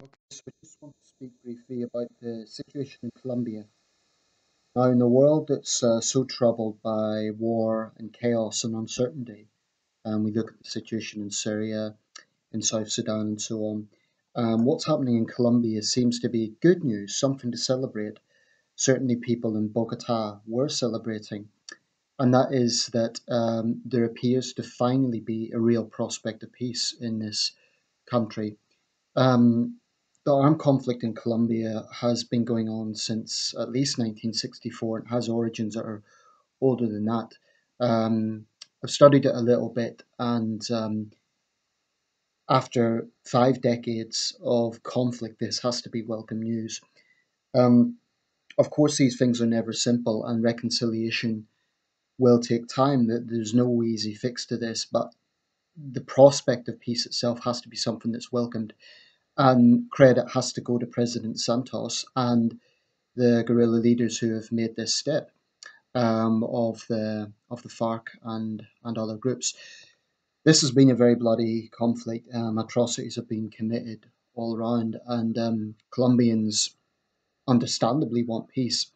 Okay, so I just want to speak briefly about the situation in Colombia. Now, in a world that's so troubled by war and chaos and uncertainty, and we look at the situation in Syria, in South Sudan, and so on, what's happening in Colombia seems to be good news, something to celebrate. Certainly, people in Bogota were celebrating, and that is that there appears to finally be a real prospect of peace in this country. Um, the armed conflict in Colombia has been going on since at least 1964 and has origins that are older than that. Um, I've studied it a little bit, and after 5 decades of conflict, this has to be welcome news. Um, of course, these things are never simple, and reconciliation will take time. There's no easy fix to this, but the prospect of peace itself has to be something that's welcomed. And credit has to go to President Santos and the guerrilla leaders who have made this step, of the FARC and other groups. This has been a very bloody conflict. Atrocities have been committed all around, and Colombians understandably want peace.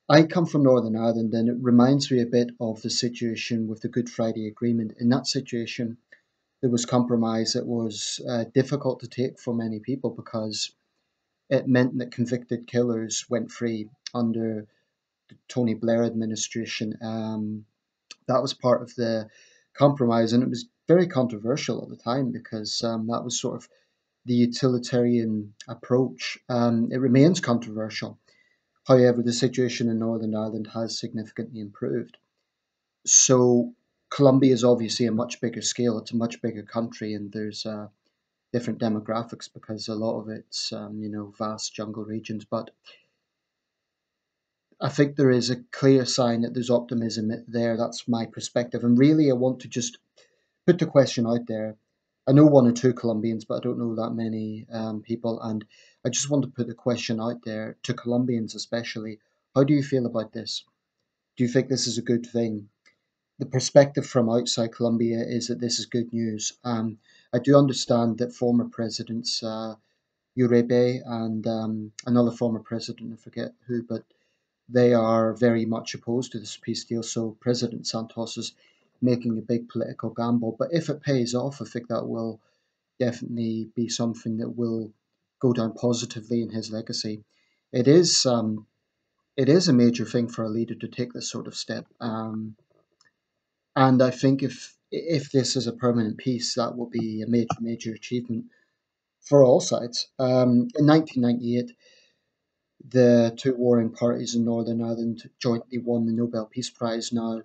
I come from Northern Ireland, and it reminds me a bit of the situation with the Good Friday Agreement. In that situation, there was compromise that was difficult to take for many people because it meant that convicted killers went free under the Tony Blair administration. That was part of the compromise, and it was very controversial at the time because that was sort of the utilitarian approach. It remains controversial. However, the situation in Northern Ireland has significantly improved. So, Colombia is obviously a much bigger scale. It's a much bigger country, and there's different demographics because a lot of it's vast jungle regions. But I think there is a clear sign that there's optimism there. That's my perspective. And really, I want to just put the question out there. I know one or two Colombians, but I don't know that many people. And I just want to put the question out there to Colombians, especially. How do you feel about this? Do you think this is a good thing? The perspective from outside Colombia is that this is good news. I do understand that former presidents, Uribe and another former president, I forget who, but they are very much opposed to this peace deal. So President Santos is making a big political gamble. But if it pays off, I think that will definitely be something that will go down positively in his legacy. It is um, it is a major thing for a leader to take this sort of step, and I think if this is a permanent peace, that will be a major achievement for all sides. In 1998, the two warring parties in Northern Ireland jointly won the Nobel Peace Prize. Now,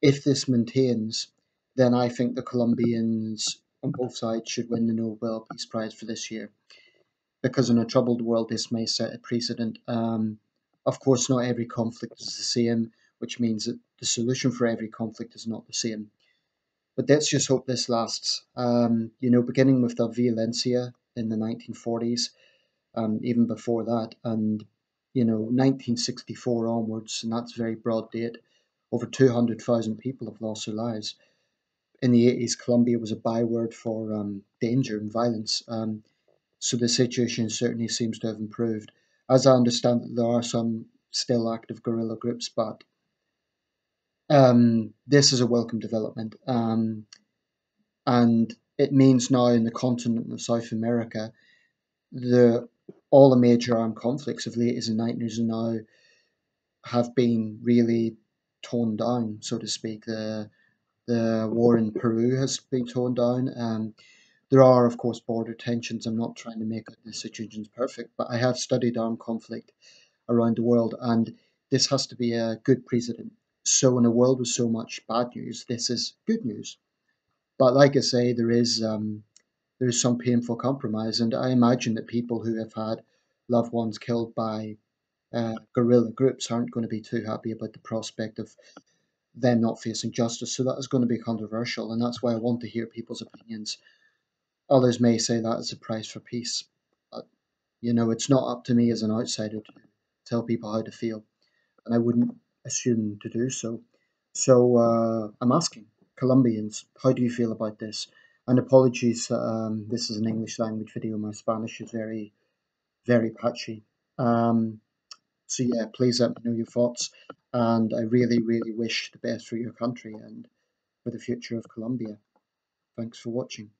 if this maintains, then I think the Colombians on both sides should win the Nobel Peace Prize for this year. Because in a troubled world, this may set a precedent. Of course, not every conflict is the same, which means that the solution for every conflict is not the same. But let's just hope this lasts. Beginning with the Violencia in the 1940s, even before that, and 1964 onwards, and that's a very broad date. Over 200,000 people have lost their lives. In the 80s, Colombia was a byword for danger and violence. So the situation certainly seems to have improved. As I understand it, there are some still active guerrilla groups, but this is a welcome development. And it means now in the continent of South America, the all the major armed conflicts of the 80s and 90s now have been really toned down, so to speak. The war in Peru has been toned down. There are, of course, border tensions. I'm not trying to make the situations perfect, but I have studied armed conflict around the world, and this has to be a good precedent. So, in a world with so much bad news, this is good news. But like I say, there is some painful compromise, and I imagine that people who have had loved ones killed by guerrilla groups aren't going to be too happy about the prospect of them not facing justice. So that is going to be controversial, and that's why I want to hear people's opinions. Others may say that is a price for peace, but it's not up to me as an outsider to tell people how to feel, and I wouldn't assume to do so. So I'm asking Colombians, how do you feel about this? And apologies, this is an English language video. My Spanish is very, very patchy. Um, so yeah, please let me know your thoughts. And I really, really wish the best for your country and for the future of Colombia. Thanks for watching.